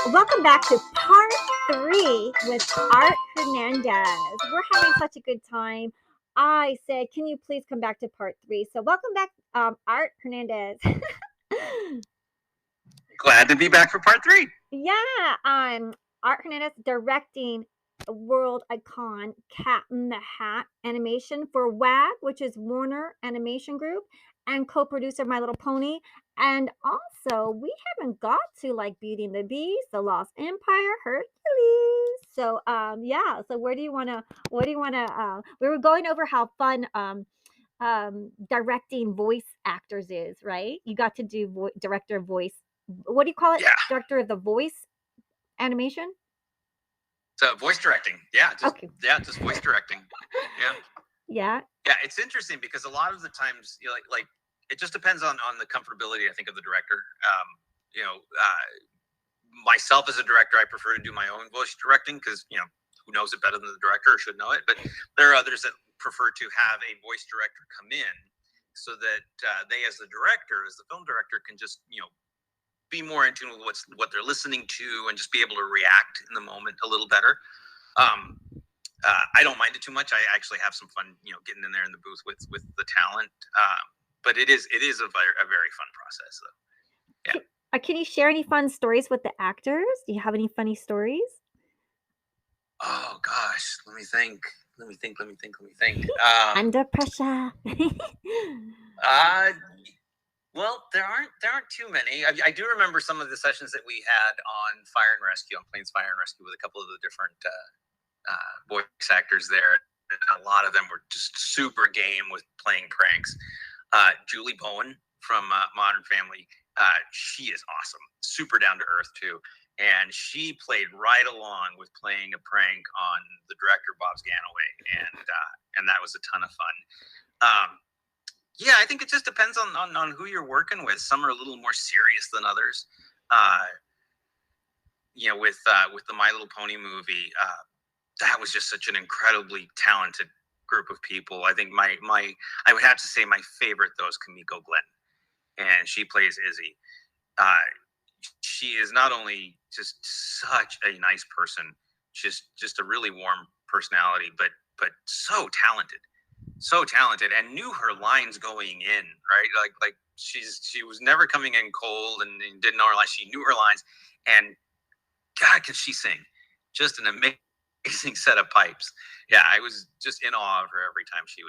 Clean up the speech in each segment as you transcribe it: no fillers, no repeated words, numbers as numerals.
Welcome back to part 3 with Art Hernandez. We're having such a good time. I said, can you please come back to part 3? So welcome back, Art Hernandez. Glad to be back for part 3. Yeah, Art Hernandez directing a world icon Cat in the Hat animation for WAG, which is Warner Animation Group, and co-producer My Little Pony. And also, we haven't got to like Beauty and the Beast, The Lost Empire, Hercules. So, yeah. So, where do you want to? What do you want to? We were going over how fun directing voice actors is, right? You got to do director of voice. What do you call it? Yeah. Director of the voice animation. So voice directing, just voice directing, Yeah. Yeah, it's interesting because a lot of the times, like it just depends on the comfortability, I think, of the director. Myself as a director, I prefer to do my own voice directing because who knows it better than the director, or should know it. But there are others that prefer to have a voice director come in so that they, as the director, as the film director, can just be more in tune with what they're listening to and just be able to react in the moment a little better. I don't mind it too much. I actually have some fun, getting in there in the booth with the talent. But it is a very fun process, though. Yeah. Can you share any fun stories with the actors? Do you have any funny stories? Oh gosh, let me think. Under pressure. Well, there aren't too many. I do remember some of the sessions that we had on Fire and Rescue, on Planes Fire and Rescue, with a couple of the different voice actors there. A lot of them were just super game with playing pranks. Julie Bowman from Modern Family, she is awesome, super down to earth too, and she played right along with playing a prank on the director, Bob Ganaway, and that was a ton of fun. Yeah, I think it just depends on who you're working with. Some are a little more serious than others. With the My Little Pony movie, that was just such an incredibly talented group of people. I think I would have to say my favorite though is Kimiko Glenn, and she plays Izzy. She is not only just such a nice person, just a really warm personality, but so talented and knew her lines going in, right? Like she was never coming in cold and didn't know her lines. She knew her lines, and God, could she sing? Just an amazing set of pipes. Yeah, I was just in awe of her every time she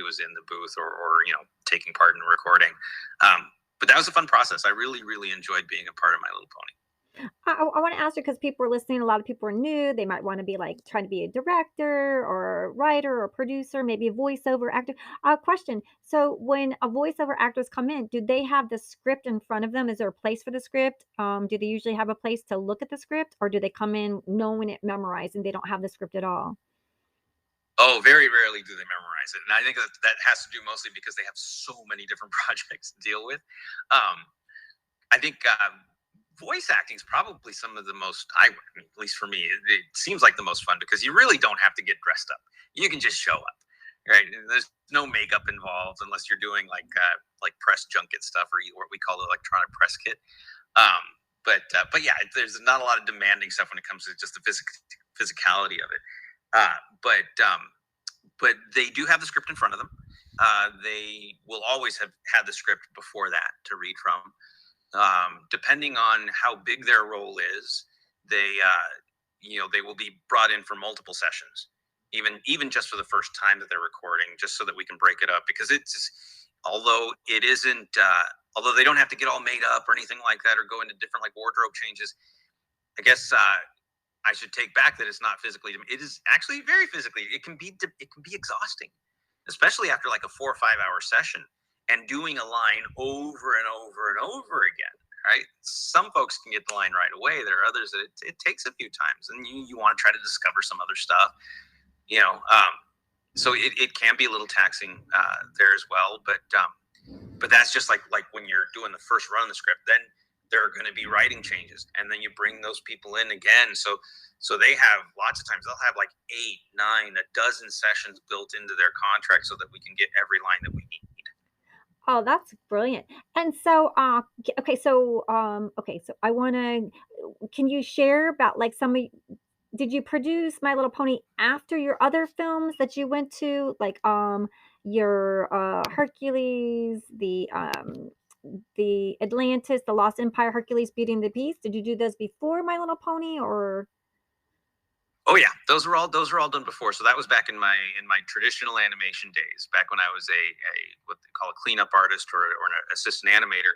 was in the booth or taking part in recording. But that was a fun process. I really enjoyed being a part of My Little Pony. I want to ask you, because people are listening, a lot of people are new. They might want to be like trying to be a director or a writer or a producer, maybe a voiceover actor. Question. So when a voiceover actors come in, do they have the script in front of them? Is there a place for the script? Do they usually have a place to look at the script, or do they come in knowing it memorized and they don't have the script at all? Oh, very rarely do they memorize it. And I think that has to do mostly because they have so many different projects to deal with. I think voice acting is probably some of the most, at least for me, it seems like the most fun, because you really don't have to get dressed up. You can just show up, right? There's no makeup involved unless you're doing like press junket stuff, or what we call electronic press kit. But yeah, there's not a lot of demanding stuff when it comes to just the physicality of it. But they do have the script in front of them. They will always have had the script before that to read from. Depending on how big their role is, they will be brought in for multiple sessions, even just for the first time that they're recording, just so that we can break it up. Because although they don't have to get all made up or anything like that, or go into different like wardrobe changes, I guess I should take back that it's not physically. It is actually very physically. It can be exhausting, especially after like a 4 or 5 hour session and doing a line over and over and over again. Right? Some folks can get the line right away. There are others that it takes a few times, and you want to try to discover some other stuff. So it can be a little taxing there as well. But that's just like when you're doing the first run of the script, then there are going to be writing changes, and then you bring those people in again. So they have lots of times they'll have like 8, 9, a dozen sessions built into their contract so that we can get every line that we need. Oh, that's brilliant. And so, okay, so I wanna can you share about, like, some of did you produce My Little Pony after your other films that you went to? Like, your, Hercules, the Atlantis, the Lost Empire, Hercules, Beauty and the Beast? Did you do those before My Little Pony, or Oh yeah, those were all done before. So that was back in my traditional animation days, back when I was a what they call a cleanup artist or an assistant animator.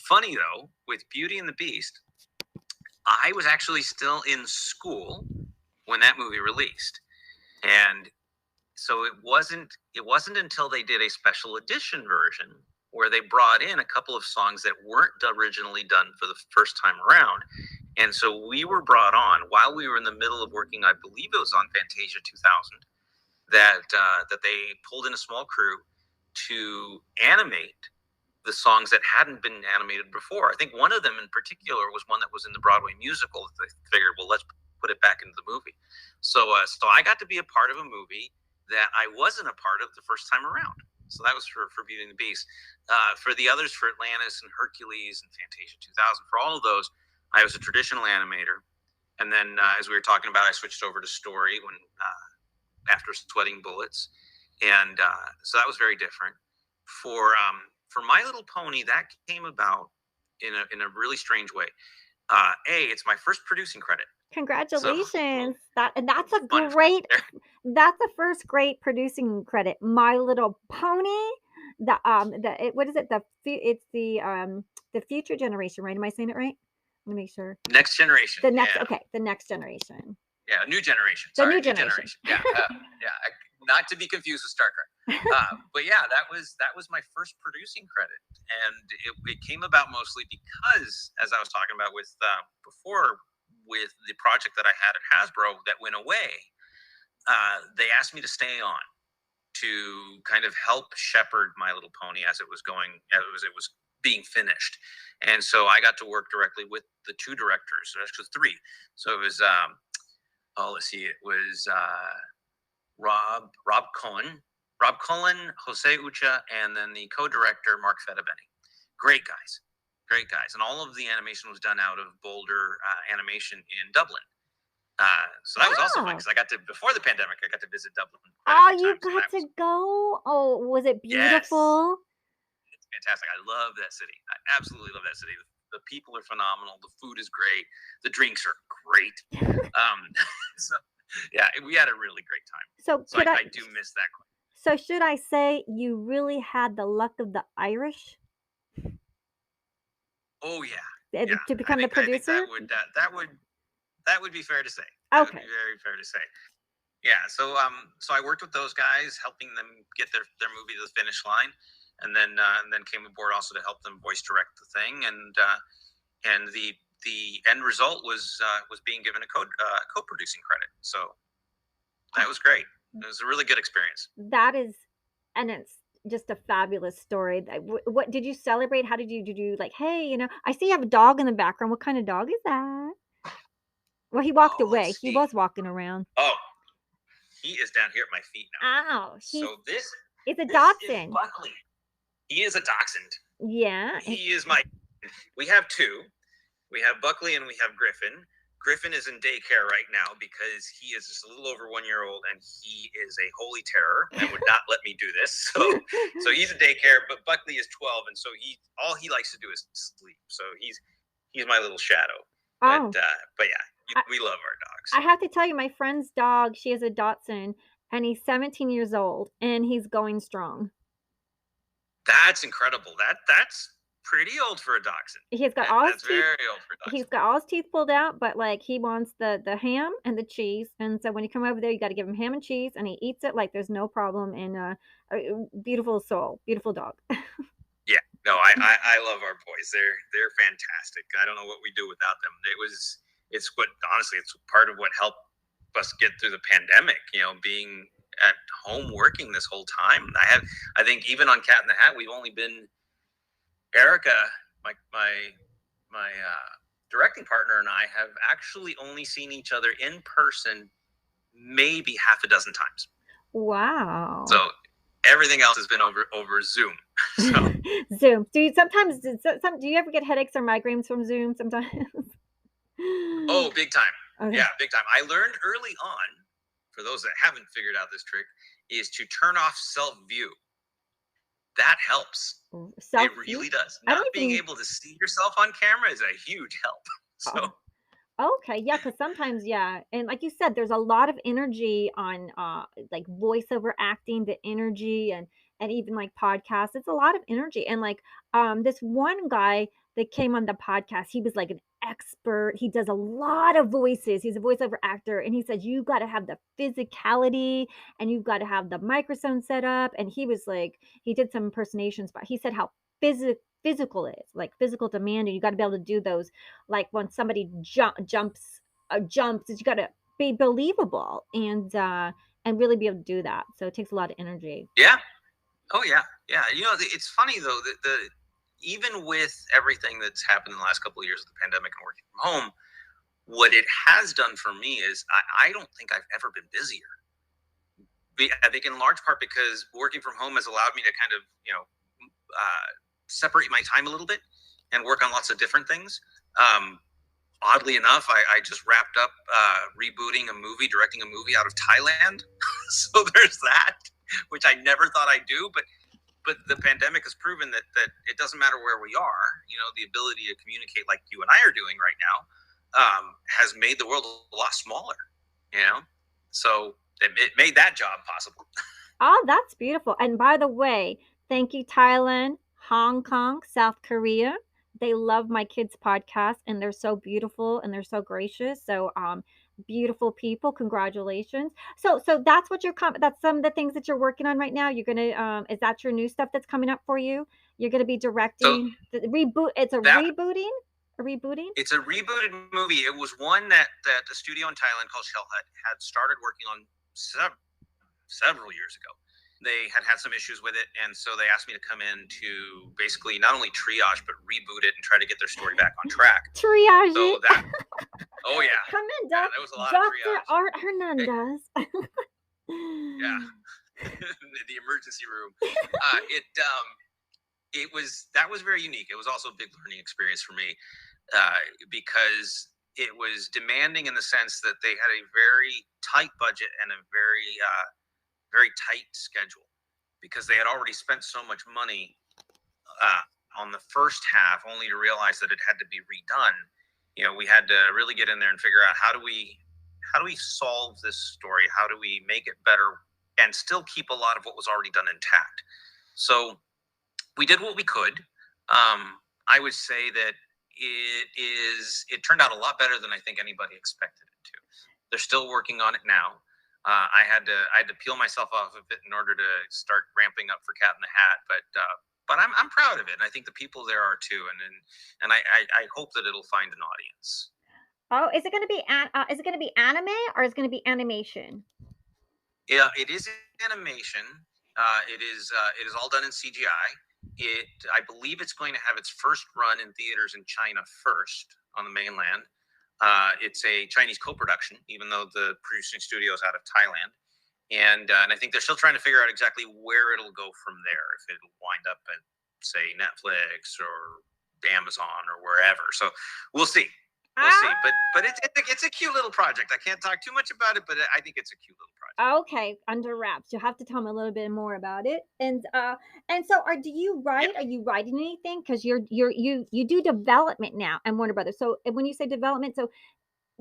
Funny though, with Beauty and the Beast, I was actually still in school when that movie released, and so it wasn't until they did a special edition version where they brought in a couple of songs that weren't originally done for the first time around. And so we were brought on while we were in the middle of working, I believe it was on Fantasia 2000, that they pulled in a small crew to animate the songs that hadn't been animated before. I think one of them in particular was one that was in the Broadway musical. They figured, well, let's put it back into the movie. So I got to be a part of a movie that I wasn't a part of the first time around. So that was for Beauty and the Beast. For the others, for Atlantis and Hercules and Fantasia 2000, for all of those, I was a traditional animator. And then, as we were talking about, I switched over to story when after Sweating Bullets, and so that was very different. For My Little Pony, that came about in a really strange way. It's my first producing credit. So congratulations. That's a fun. great that's the first great producing credit. My Little Pony, what is it? It's the future generation, right? Am I saying it right? Let me make sure. Next generation. The next Yeah. okay, the next generation. Yeah, a new generation. The Sorry, new new generation. generation. Yeah, yeah. Not to be confused with Star Trek. But yeah, that was my first producing credit, and it came about mostly because, as I was talking about with before, with the project that I had at Hasbro that went away, they asked me to stay on to kind of help shepherd My Little Pony as it was going, as it was being finished. And so I got to work directly with the two directors, actually three. So it was let's see, it was Rob Cullen, Jose Ucha, and then the co-director Mark Fedibeni. Great guys, and all of the animation was done out of Boulder Animation in Dublin. So that was also fun because I got to, before the pandemic, I got to visit Dublin quite Oh, a few you times. And got that was, to go? Oh, was it yes, beautiful? it's fantastic. I love that city. I absolutely love that city. The people are phenomenal. The food is great. The drinks are great. So yeah, we had a really great time. So So I do miss that. so should I say you really had the luck of the Irish Oh yeah, to yeah. become the I think producer? that would be fair to say. That would Okay. be very fair to say. Yeah. So I worked with those guys, helping them get their movie to the finish line, and then came aboard also to help them voice direct the thing, and the end result was being given a co-producing credit. So that was great. It was a really good experience. That is, and it's just a fabulous story. What did you celebrate? How did you like, hey, I see you have a dog in the background. What kind of dog is that? Well, he walked Oh, away. let's He see. was walking around. Oh, he is down here at my feet now. Oh, So it's a this is dachshund. Buckley. He is a dachshund. Yeah. He is my. We have two. We have Buckley and we have Griffin. Griffin is in daycare right now because he is just a little over 1 year old and he is a holy terror and would not let me do this. So he's in daycare, but Buckley is 12, and so all he likes to do is sleep. So he's my little shadow. Oh. But yeah, we love our dogs. I have to tell you, my friend's dog, she has a Dachshund, and he's 17 years old, and he's going strong. That's incredible. That's pretty old for a dachshund. He's got all his That's teeth. very old for a dachshund. He's got all his teeth pulled out, but like he wants the ham and the cheese. And so when you come over there, you got to give him ham and cheese, and he eats it like there's no problem. And beautiful soul, beautiful dog. Yeah, no, I love our boys. They're fantastic. I don't know what we do without them. It's part of what helped us get through the pandemic. Being at home working this whole time. I think even on Cat in the Hat, we've only been Erica, my directing partner, and I have actually only seen each other in person maybe half a dozen times. Wow. So everything else has been over Zoom. So, Zoom. Do you sometimes do you ever get headaches or migraines from Zoom sometimes? oh, big time. Okay. Yeah, big time. I learned early on, for those that haven't figured out this trick, is to turn off self view. That helps. It Self-view? really does. I don't Not being even able to see yourself on camera is a huge help. So, oh. Okay, yeah, because sometimes, yeah, and like you said, there's a lot of energy on, like voiceover acting, the energy, and even like podcasts. It's a lot of energy, and like, this one guy that came on the podcast, he was like an expert. He does a lot of voices. He's a voiceover actor, and he said you got to have the physicality, and you've got to have the microphone set up. And he was like, he did some impersonations, but he said how physical it is, like physical demanding. You got to be able to do those like when somebody jumps, you gotta be believable and really be able to do that. So it takes a lot of energy. yeah. Oh, yeah. Yeah. It's funny, though, that even with everything that's happened in the last couple of years of the pandemic and working from home, what it has done for me is I don't think I've ever been busier. I think in large part because working from home has allowed me to kind of, separate my time a little bit and work on lots of different things. Oddly enough, I just wrapped up directing a movie out of Thailand. So there's that, which I never thought I'd do. But the pandemic has proven that it doesn't matter where we are. The ability to communicate like you and I are doing right now has made the world a lot smaller. So it made that job possible. Oh, that's beautiful. And by the way, thank you, Thailand, Hong Kong, South Korea. They love my kids' podcast and they're so beautiful and they're so gracious. So beautiful people. Congratulations. So that's what that's some of the things that you're working on right now. You're gonna is that your new stuff that's coming up for you? You're gonna be So directing the reboot. It's a that rebooting? A rebooting? it's a rebooted movie. It was one that the studio in Thailand called Shell had started working on several years ago. They had some issues with it, and so they asked me to come in to basically not only triage but reboot it and try to get their story back on track. Triage So it. that, oh yeah, Come in, yeah, there was a lot of Dr. triage. Art Hey, Hernandez. yeah, the emergency room. That was very unique. It was also a big learning experience for me because it was demanding in the sense that they had a very tight budget and a very tight schedule because they had already spent so much money on the first half, only to realize that it had to be redone. We had to really get in there and figure out how do we solve this story? How do we make it better and still keep a lot of what was already done intact? So we did what we could. I would say that it turned out a lot better than I think anybody expected it to. They're still working on it now. I had to peel myself off of it in order to start ramping up for Cat in the Hat, but I'm proud of it, and I think the people there are too, and I hope that it'll find an audience. Oh, is it gonna be anime or is it gonna be animation? Yeah, it is animation. It is all done in CGI. I believe it's going to have its first run in theaters in China first on the mainland. It's a Chinese co-production, even though the producing studio is out of Thailand, and I think they're still trying to figure out exactly where it'll go from there. If it'll wind up at, say, Netflix or Amazon or wherever. So we'll see. We'll see. But it's a cute little project. I can't talk too much about it, but I think it's a cute little project. Okay, under wraps. You'll have to tell me a little bit more about it. And so do you Yeah. write? Are you writing anything? Because you do development now and Warner Brothers. So when you say development, so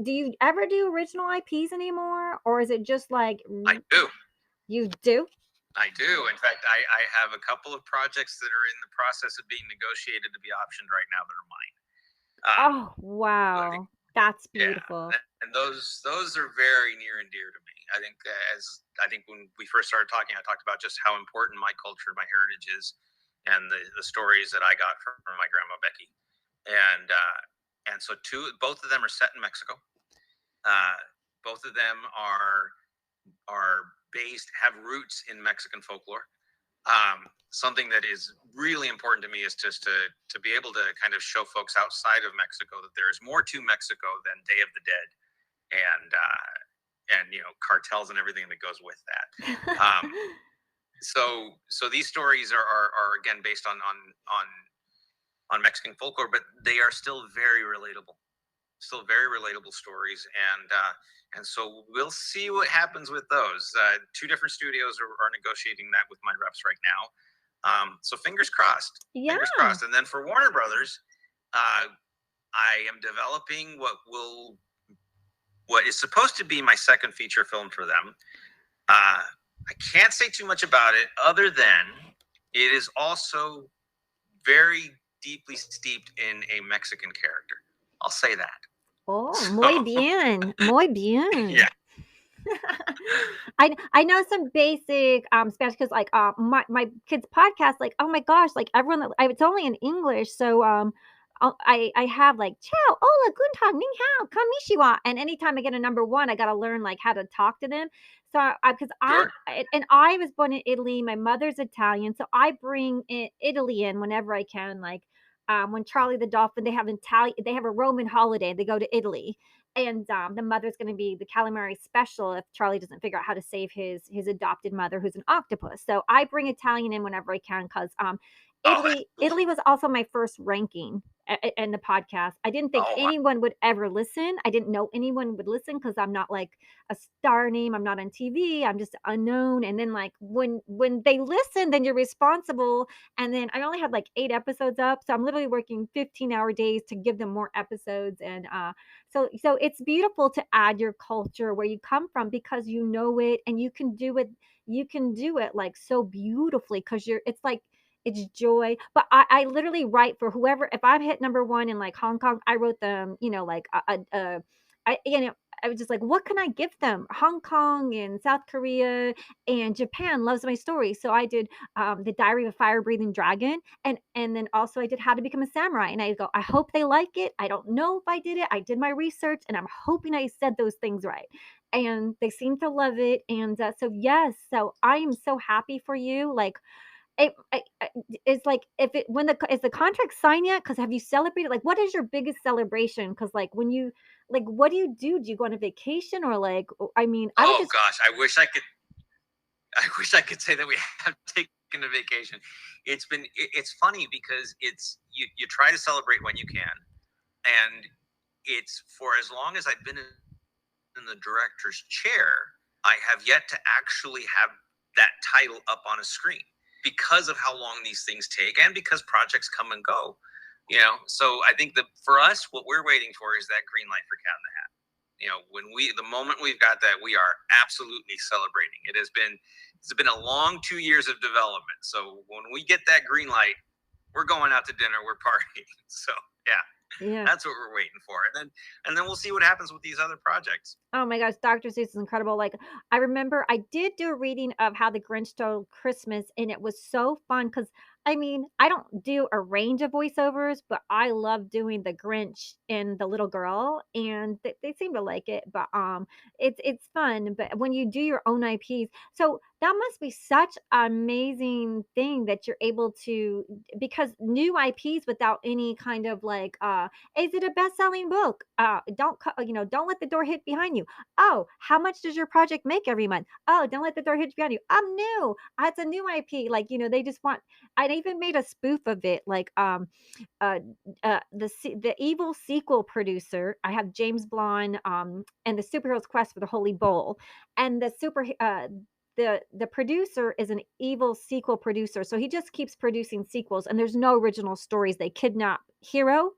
do you ever do original IPs anymore? Or is it just like I do. you do? I do. In fact, I have a couple of projects that are in the process of being negotiated to be optioned right now that are mine. Oh, wow. That's Yeah, beautiful. and those are very near and dear to me. I think when we first started talking, I talked about just how important my culture, my heritage is, and the stories that I got from my grandma Becky, and so both of them are set in Mexico. Both of them have roots in Mexican folklore. Something that is really important to me is just to be able to kind of show folks outside of Mexico that there is more to Mexico than Day of the Dead and cartels and everything that goes with that. so these stories are again based on Mexican folklore, but they are still very relatable. Still very relatable stories, and so we'll see what happens with those. Two different studios are negotiating that with my reps right now. So fingers crossed. Yeah. Fingers crossed. And then for Warner Brothers, I am developing what is supposed to be my second feature film for them. I can't say too much about it other than it is also very deeply steeped in a Mexican character. I'll say that. Oh, muy bien. Muy bien. Yeah. I know some basic Spanish because like my kids podcast like oh my gosh like everyone it's only in English so I have like ciao hola guten tag ni hao konnichiwa and anytime I get a number one I got to learn like how to talk to them so because Sure. I was born in Italy my mother's Italian so I bring Italy in whenever I can like when Charlie the Dolphin they have a Roman holiday they go to Italy and the mother's going to be the calamari special if Charlie doesn't figure out how to save his adopted mother, who's an octopus. So I bring Italian in whenever I can because Oh, that's cool. Italy was also my first ranking in the podcast. I didn't think Oh, wow. anyone would ever listen. I didn't know anyone would listen because I'm not like a star name. I'm not on TV. I'm just unknown. And then like when they listen, then you're responsible. And then I only had like 8 episodes up, so I'm literally working 15-hour days to give them more episodes and so it's beautiful to add your culture where you come from because you know it and you can do it like so beautifully because it's like it's joy but I literally write for whoever if I've hit number one in like Hong Kong I wrote them like I was just like what can I give them Hong Kong and South Korea and Japan loves my story so I did the Diary of a Fire Breathing Dragon and then also I did How to Become a Samurai and I go I hope they like it I don't know if I did it I did my research and I'm hoping I said those things right and they seem to love it and so yes so I am so happy for you like it's like if it when the is the contract signed yet because have you celebrated like what is your biggest celebration because like when you like what do you go on a vacation or like I mean I would Oh just gosh, I wish I could. I wish I could say that we have taken a vacation. It's funny because you try to celebrate when you can, and it's for as long as I've been in the director's chair, I have yet to actually have that title up on a screen because of how long these things take and because projects come and go. So I think that for us, what we're waiting for is that green light for Cat in the Hat. The moment we've got that, we are absolutely celebrating. It's been a long 2 years of development. So when we get that green light, we're going out to dinner, we're partying. So yeah that's what we're waiting for. And then we'll see what happens with these other projects. Oh my gosh, Dr. Seuss is incredible. Like, I remember I did do a reading of How the Grinch Stole Christmas, and it was so fun because I mean, I don't do a range of voiceovers, but I love doing the Grinch and the little girl, and they seem to like it. But it's fun. But when you do your own IPs, so that must be such an amazing thing that you're able to because new IPs without any kind of like is it a best-selling book? Don't let the door hit behind you. Oh, how much does your project make every month? Oh, don't let the door hit behind you. I'm new. It's a new IP. Like, they just want I even made a spoof of it, like uh the evil sequel producer. I have James Blonde and the superhero's quest for the Holy Bowl. And the producer is an evil sequel producer. So he just keeps producing sequels and there's no original stories. They kidnap hero.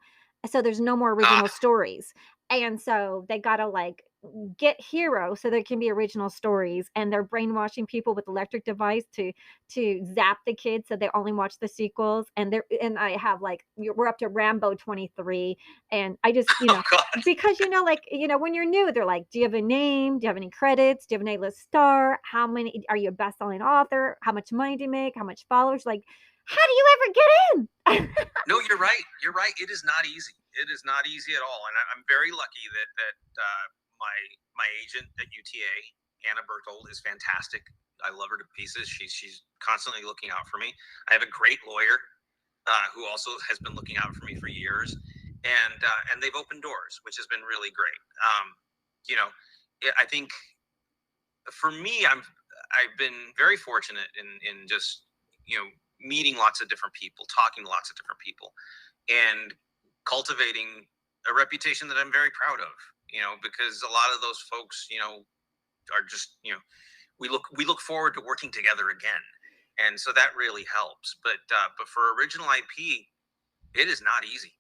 So there's no more Ah, original stories. And so they gotta like get hero so there can be original stories and they're brainwashing people with electric device to zap the kids so they only watch the sequels and I have like we're up to Rambo 23 and I just oh God. because when you're new they're like do you have a name do you have any credits do you have an A-list star how many are you a best-selling author how much money do you make how much followers like how do you ever get in No, you're right. You're right. It is not easy. It is not easy at all. And I'm very lucky that my agent at UTA, Anna Berthold, is fantastic. I love her to pieces. She's constantly looking out for me. I have a great lawyer who also has been looking out for me for years, and they've opened doors, which has been really great. I think for me, I've been very fortunate in just, meeting lots of different people, talking to lots of different people, and cultivating a reputation that I'm very proud of. Because a lot of those folks, are just, we look forward to working together again, and so that really helps. But for original IP, it is not easy.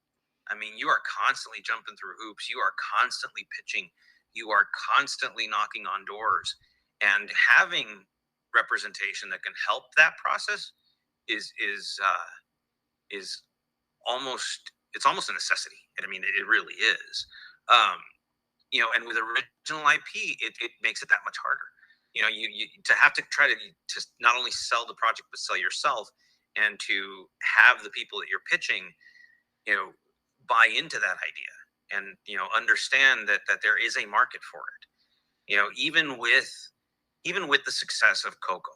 I mean, you are constantly jumping through hoops. You are constantly pitching. You are constantly knocking on doors, and having representation that can help that process is almost it's almost a necessity. And I mean, it really is. Um, and with original IP, it makes it that much harder. You to have to try to not only sell the project but sell yourself, and to have the people that you're pitching, you know, buy into that idea, and understand that there is a market for it. Even with the success of Coco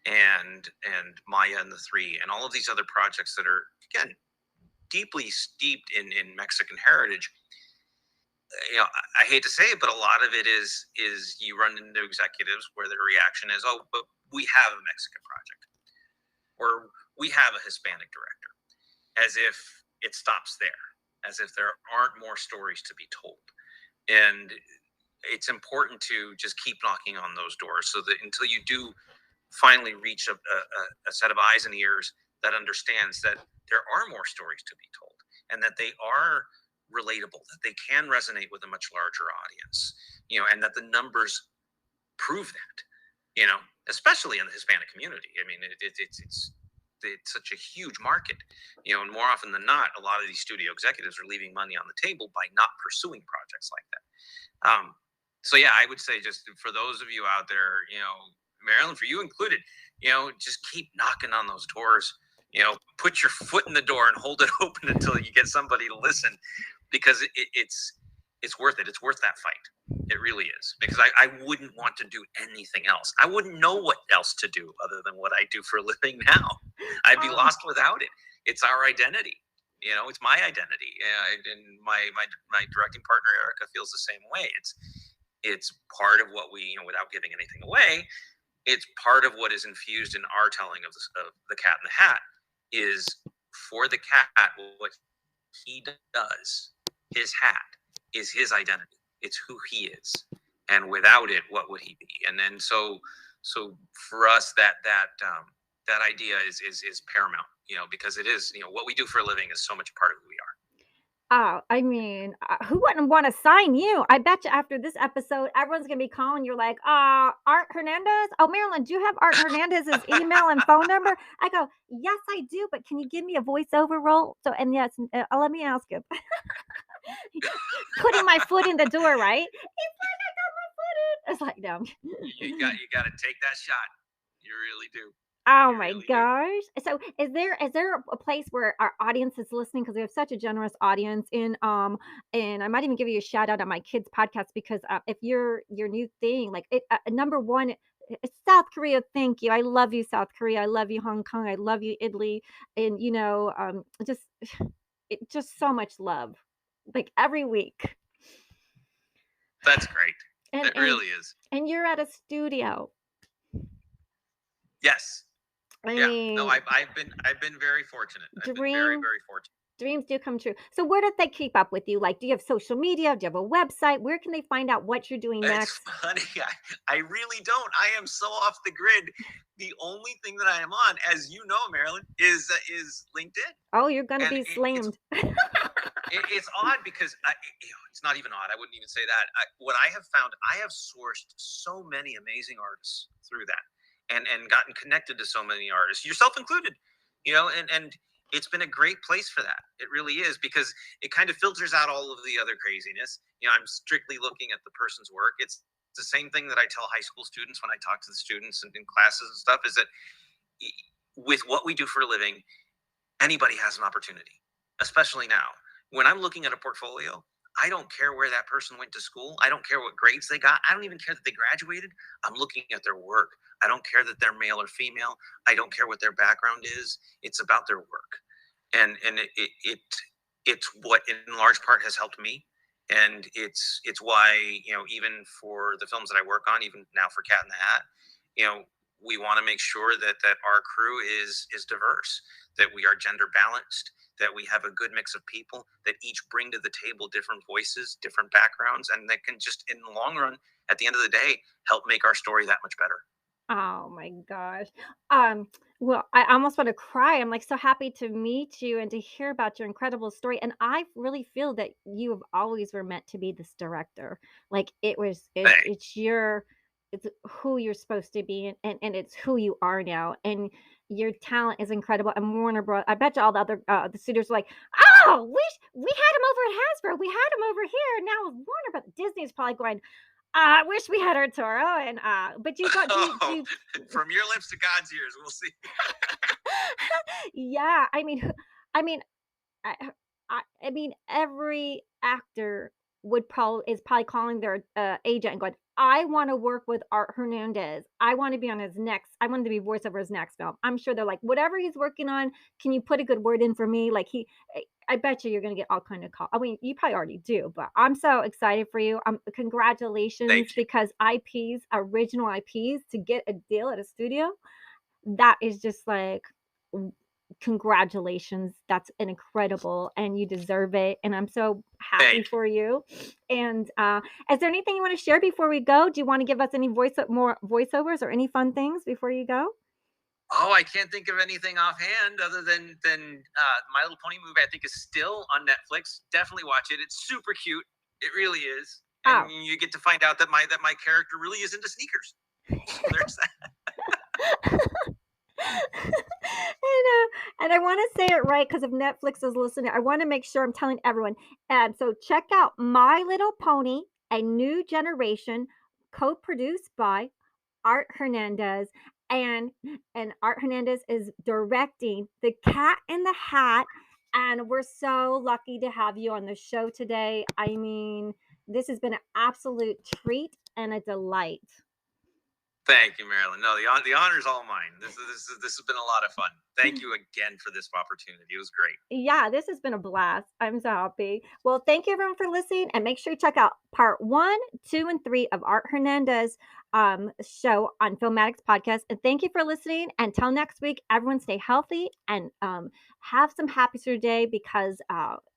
and Maya and the Three and all of these other projects that are, again, deeply steeped in Mexican heritage. I hate to say it, but a lot of it is you run into executives where their reaction is, "Oh, but we have a Mexican project, or we have a Hispanic director," as if it stops there, as if there aren't more stories to be told. And it's important to just keep knocking on those doors, so that until you do finally reach a set of eyes and ears that understands that there are more stories to be told, and that they are relatable, that they can resonate with a much larger audience, and that the numbers prove that, especially in the Hispanic community. I mean, it's such a huge market, and more often than not, a lot of these studio executives are leaving money on the table by not pursuing projects like that. So yeah, I would say, just for those of you out there, Marilyn, for you included, just keep knocking on those doors. Put your foot in the door and hold it open until you get somebody to listen, because it's worth it. It's worth that fight. It really is, because I wouldn't want to do anything else. I wouldn't know what else to do other than what I do for a living now. I'd be lost without it. It's our identity. It's my identity. And my directing partner Erica feels the same way. It's part of what we, without giving anything away, it's part of what is infused in our telling of the Cat in the Hat, is for the cat, what he does, his hat, is his identity. It's who he is, and without it, what would he be? And then so for us, that idea is paramount, because it is, what we do for a living is so much part of who we are. Oh, I mean, who wouldn't want to sign you? I bet you after this episode, everyone's gonna be calling you like, Art Hernandez. Oh, Marilyn, do you have Art Hernandez's email and phone number? I go, yes, I do, but can you give me a voiceover role? So, and yes, let me ask him. Putting my foot in the door, right? It's like I got my foot in. It's like, no. You got to take that shot. You really do. Oh You my really do. gosh. So is there a place where our audience is listening? Because we have such a generous audience and I might even give you a shout out on my kids podcast, because if your new thing, like number one, it's South Korea. Thank you. I love you, South Korea. I love you, Hong Kong. I love you, Italy. And just just so much love. Like every week. That's great. And It really is. and you're at a studio. Yes. I Yeah. mean, No, I've been very fortunate. I've been very, very fortunate. dreams do come true. So where do they keep up with you? Like, do you have social media? Do you have a website? Where can they find out what you're doing It's next? funny. I really don't. I am so off the grid. The only thing that I am on, as you know, Marilyn, is LinkedIn. Oh, you're gonna And be slammed. it's odd because it's not even odd. I wouldn't even say that. What I have found, I have sourced so many amazing artists through that, and gotten connected to so many artists, yourself included. And it's been a great place for that. It really is, because it kind of filters out all of the other craziness. I'm strictly looking at the person's work. It's the same thing that I tell high school students when I talk to the students and in classes and stuff, is that with what we do for a living, anybody has an opportunity, especially now. When I'm looking at a portfolio, I don't care where that person went to school. I don't care what grades they got. I don't even care that they graduated. I'm looking at their work. I don't care that they're male or female. I don't care what their background is. It's about their work. And it's what in large part has helped me. And it's why, even for the films that I work on, even now for Cat in the Hat, you know, we want to make sure that our crew is diverse, that we are gender balanced, that we have a good mix of people that each bring to the table different voices, different backgrounds, and that can just, in the long run, at the end of the day, help make our story that much better. Oh my gosh. Um, well, I almost want to cry. I'm like so happy to meet you and to hear about your incredible story. And I really feel that you have always were meant to be this director. Like Thank, it's who you're supposed to be and it's who you are now. And your talent is incredible. And Warner Bros. I bet you all the other the studios are like, oh, we had him over at Hasbro. We had him over here. Now with Warner Bros. Disney's probably going, I wish we had Arturo and, but you got do oh, you from your lips to God's ears, we'll see. yeah, I mean, I I mean, every actor is probably calling their, agent and going, "I wanna work with Art Hernandez. I wanna be on his next I want to be voice over his next film." I'm sure they're like, "Whatever he's working on, can you put a good word in for me?" Like, I bet you you're gonna get all kind of call I mean, you probably already do, but I'm so excited for you. Thank Congratulations you. because original IPs to get a deal at a studio, that is just like, w congratulations, that's incredible, and you deserve it, and I'm so happy Thank you. for you, and, is there anything you wanna share before we go? Do you wanna give us any more voiceovers or any fun things before you go? Oh, I can't think of anything offhand other than My Little Pony movie. I think is still on Netflix. Definitely watch it. It's super cute. It really is, and Oh. you get to find out that my character really is into sneakers. So there's that. And I wanna say it right because if Netflix is listening, I wanna make sure I'm telling everyone. So check out My Little Pony: A New Generation, co-produced by Art Hernandez, and Art Hernandez is directing The Cat in the Hat, and we're so lucky to have you on the show today. I mean, this has been an absolute treat and a delight. Thank you, Marilyn. No, the honor's all mine. This has been a lot of fun. Thank you again for this opportunity. It was great. Yeah, this has been a blast. I'm so happy. Well, thank you everyone for listening, and make sure you check out part 1, 2, and 3 of Art Hernandez show on Filmatics Podcast. And thank you for listening. Until next week, everyone stay healthy and have some happy day because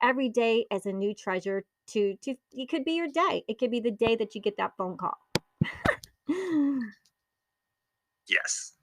every day is a new treasure. To it could be your day. It could be the day that you get that phone call. Yes.